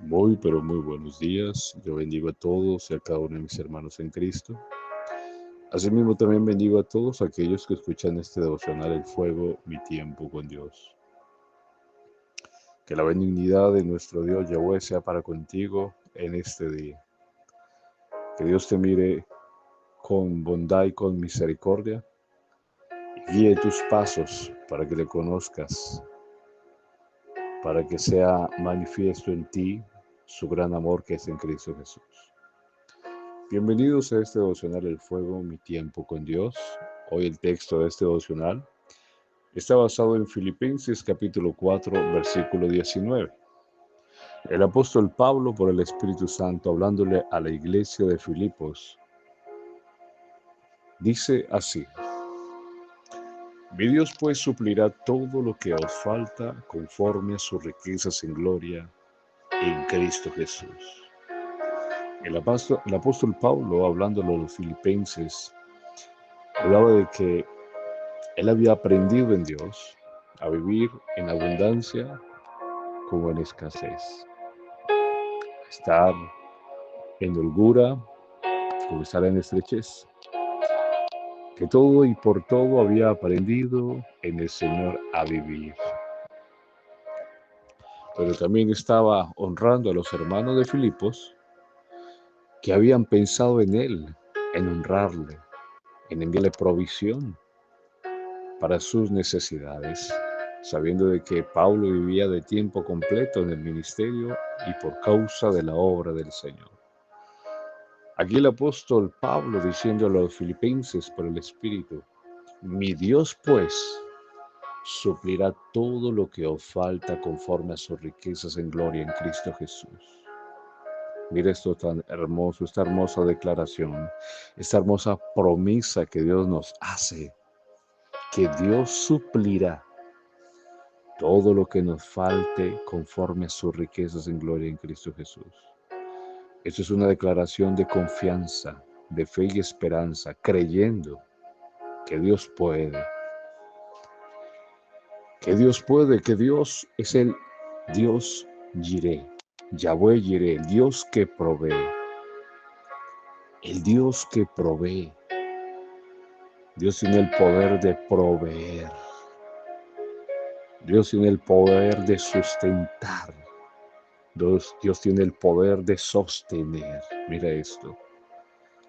Muy, pero muy buenos días. Yo bendigo a todos y a cada uno de mis hermanos en Cristo. Asimismo, también bendigo a todos aquellos que escuchan este devocional El Fuego, mi tiempo con Dios. Que la benignidad de nuestro Dios Yahweh sea para contigo en este día. Que Dios te mire con bondad y con misericordia y guíe tus pasos para que le conozcas, para que sea manifiesto en ti su gran amor que es en Cristo Jesús. Bienvenidos a este devocional El Fuego, mi tiempo con Dios. Hoy el texto de este devocional está basado en Filipenses capítulo 4, versículo 19. El apóstol Pablo, por el Espíritu Santo, hablándole a la iglesia de Filipos, dice así: Mi Dios pues suplirá todo lo que os falta conforme a sus riquezas en gloria en Cristo Jesús. El apóstol Pablo, hablándole a los filipenses, hablaba de que él había aprendido en Dios a vivir en abundancia como en escasez, a estar en holgura como estar en estrechez, que todo y por todo había aprendido en el Señor a vivir. Pero también estaba honrando a los hermanos de Filipos que habían pensado en él, en honrarle, en enviarle provisión para sus necesidades, sabiendo de que Pablo vivía de tiempo completo en el ministerio y por causa de la obra del Señor. Aquí el apóstol Pablo diciendo a los filipenses por el Espíritu: Mi Dios pues suplirá todo lo que os falta conforme a sus riquezas en gloria en Cristo Jesús. Mira esto tan hermoso, esta hermosa declaración, esta hermosa promesa que Dios nos hace, que Dios suplirá todo lo que nos falte conforme a sus riquezas en gloria en Cristo Jesús. Esto es una declaración de confianza, de fe y esperanza, creyendo que Dios puede, que Dios es el Dios Jireh, Yahweh Jireh, el Dios que provee, el Dios que provee. Dios tiene el poder de proveer, Dios tiene el poder de sustentar, Dios tiene el poder de sostener. Mira esto.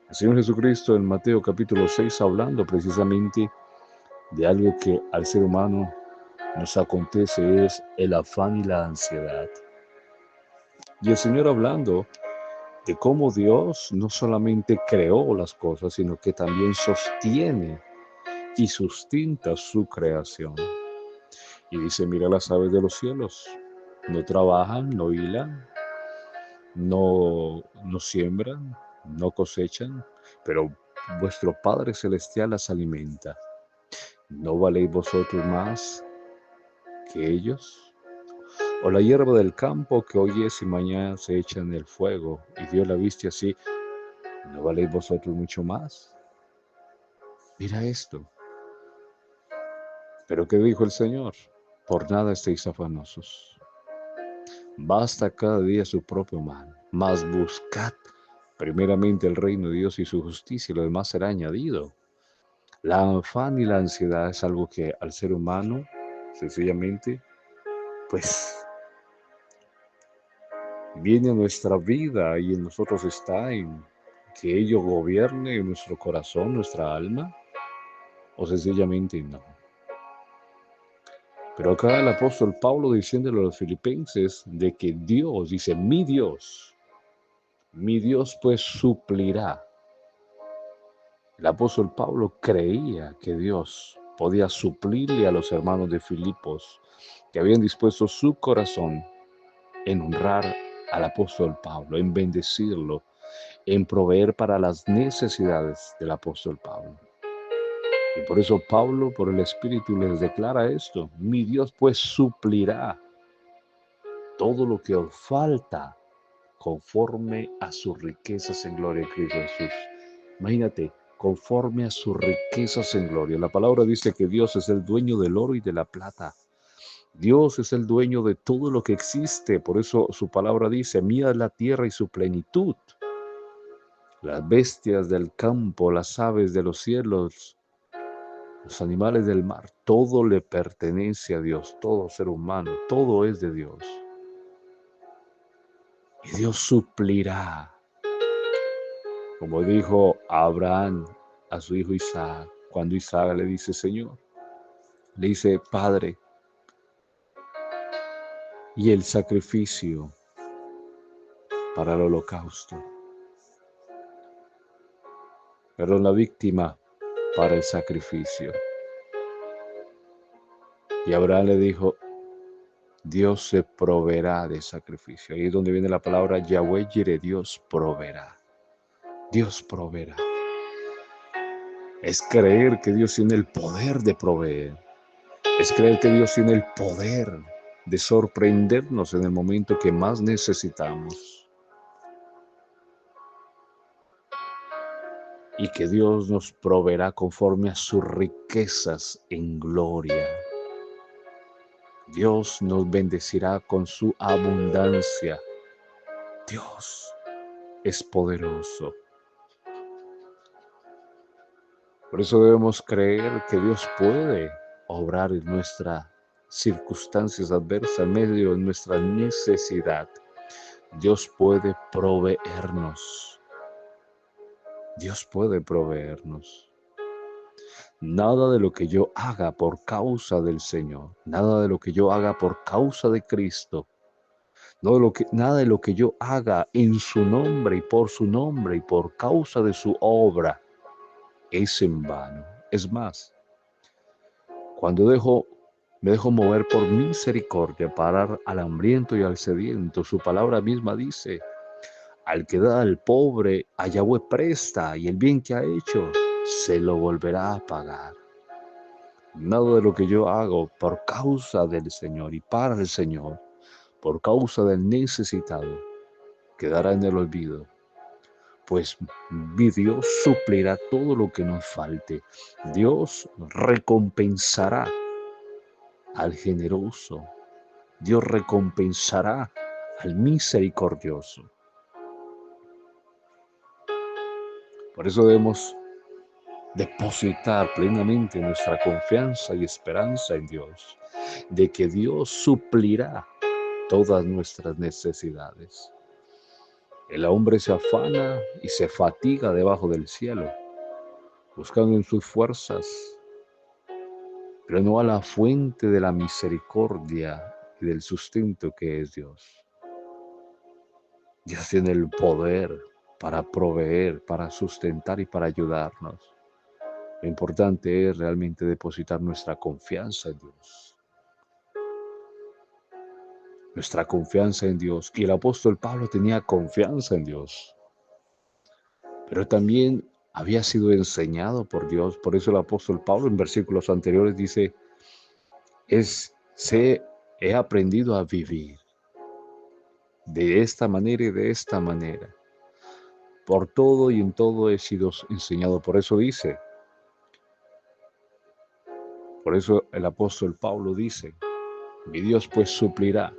El Señor Jesucristo en Mateo capítulo 6 hablando precisamente de algo que al ser humano nos acontece, es el afán y la ansiedad. Y el Señor hablando de cómo Dios no solamente creó las cosas, sino que también sostiene y sustenta su creación. Y dice: mira las aves de los cielos, no trabajan, no hilan, no siembran, no cosechan, pero vuestro Padre Celestial las alimenta. ¿No valéis vosotros más que ellos? O la hierba del campo, que hoy es y mañana se echa en el fuego, y Dios la viste así, ¿no valéis vosotros mucho más? Mira esto. ¿Pero qué dijo el Señor? Por nada estéis afanosos. Basta cada día su propio mal, mas buscad primeramente el reino de Dios y su justicia, y lo demás será añadido. La afán y la ansiedad es algo que al ser humano, sencillamente, pues viene a nuestra vida y en nosotros está, en que ello gobierne en nuestro corazón, nuestra alma, o sencillamente no. Pero acá el apóstol Pablo diciéndole a los filipenses de que Dios, dice: mi Dios pues suplirá. El apóstol Pablo creía que Dios podía suplirle a los hermanos de Filipos, que habían dispuesto su corazón en honrar al apóstol Pablo, en bendecirlo, en proveer para las necesidades del apóstol Pablo. Y por eso Pablo, por el Espíritu, les declara esto: mi Dios pues suplirá todo lo que os falta conforme a sus riquezas en gloria en Cristo Jesús. Imagínate, conforme a sus riquezas en gloria. La palabra dice que Dios es el dueño del oro y de la plata. Dios es el dueño de todo lo que existe. Por eso su palabra dice, mía es la tierra y su plenitud. Las bestias del campo, las aves de los cielos, los animales del mar, todo le pertenece a Dios, todo ser humano, todo es de Dios. Y Dios suplirá, como dijo Abraham a su hijo Isaac, cuando Isaac le dice, Señor, le dice, Padre, y el sacrificio para el holocausto, pero la víctima para el sacrificio. Y Abraham le dijo, Dios se proveerá de sacrificio. Ahí es donde viene la palabra Yahweh Jireh, Dios proveerá. Dios proveerá. Es creer que Dios tiene el poder de proveer. Es creer que Dios tiene el poder de sorprendernos en el momento que más necesitamos. Y que Dios nos proveerá conforme a sus riquezas en gloria. Dios nos bendecirá con su abundancia. Dios es poderoso. Por eso debemos creer que Dios puede obrar en nuestras circunstancias adversas, en medio de nuestra necesidad. Dios puede proveernos. Dios puede proveernos. Nada de lo que yo haga por causa del Señor, nada de lo que yo haga por causa de Cristo, nada de lo que yo haga en su nombre y por su nombre y por causa de su obra es en vano. Es más, cuando me dejo mover por misericordia para dar al hambriento y al sediento, su palabra misma dice, al que da al pobre, a Yahweh presta, y el bien que ha hecho, se lo volverá a pagar. Nada de lo que yo hago por causa del Señor y para el Señor, por causa del necesitado, quedará en el olvido. Pues mi Dios suplirá todo lo que nos falte. Dios recompensará al generoso. Dios recompensará al misericordioso. Por eso debemos depositar plenamente nuestra confianza y esperanza en Dios, de que Dios suplirá todas nuestras necesidades. El hombre se afana y se fatiga debajo del cielo, buscando en sus fuerzas, pero no a la fuente de la misericordia y del sustento que es Dios. Dios tiene el poder para proveer, para sustentar y para ayudarnos. Lo importante es realmente depositar nuestra confianza en Dios. Nuestra confianza en Dios. Y el apóstol Pablo tenía confianza en Dios, pero también había sido enseñado por Dios. Por eso el apóstol Pablo en versículos anteriores dice, he aprendido a vivir de esta manera y de esta manera. Por todo y en todo he sido enseñado. Por eso el apóstol Pablo dice, mi Dios pues suplirá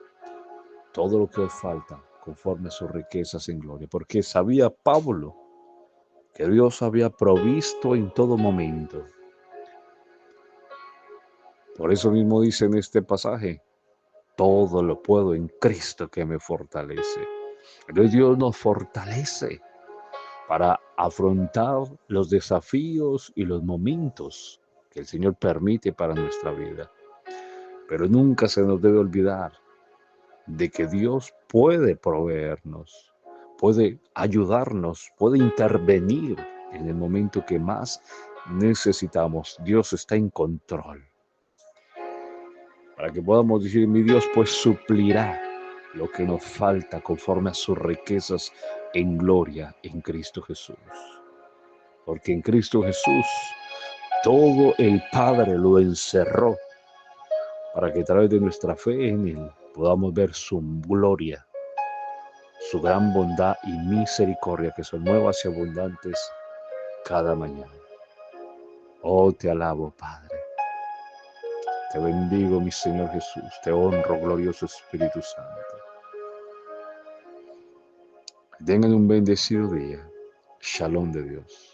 todo lo que os falta conforme a sus riquezas en gloria. Porque sabía Pablo que Dios había provisto en todo momento. Por eso mismo dice en este pasaje, todo lo puedo en Cristo que me fortalece. Entonces Dios nos fortalece para afrontar los desafíos y los momentos que el Señor permite para nuestra vida. Pero nunca se nos debe olvidar de que Dios puede proveernos, puede ayudarnos, puede intervenir en el momento que más necesitamos. Dios está en control. Para que podamos decir, mi Dios pues suplirá lo que nos falta conforme a sus riquezas en gloria en Cristo Jesús. Porque en Cristo Jesús todo el Padre lo encerró para que a través de nuestra fe en Él podamos ver su gloria, su gran bondad y misericordia que son nuevas y abundantes cada mañana. Oh, te alabo, Padre. Te bendigo, mi Señor Jesús. Te honro, glorioso Espíritu Santo. Tengan un bendecido día. Shalom de Dios.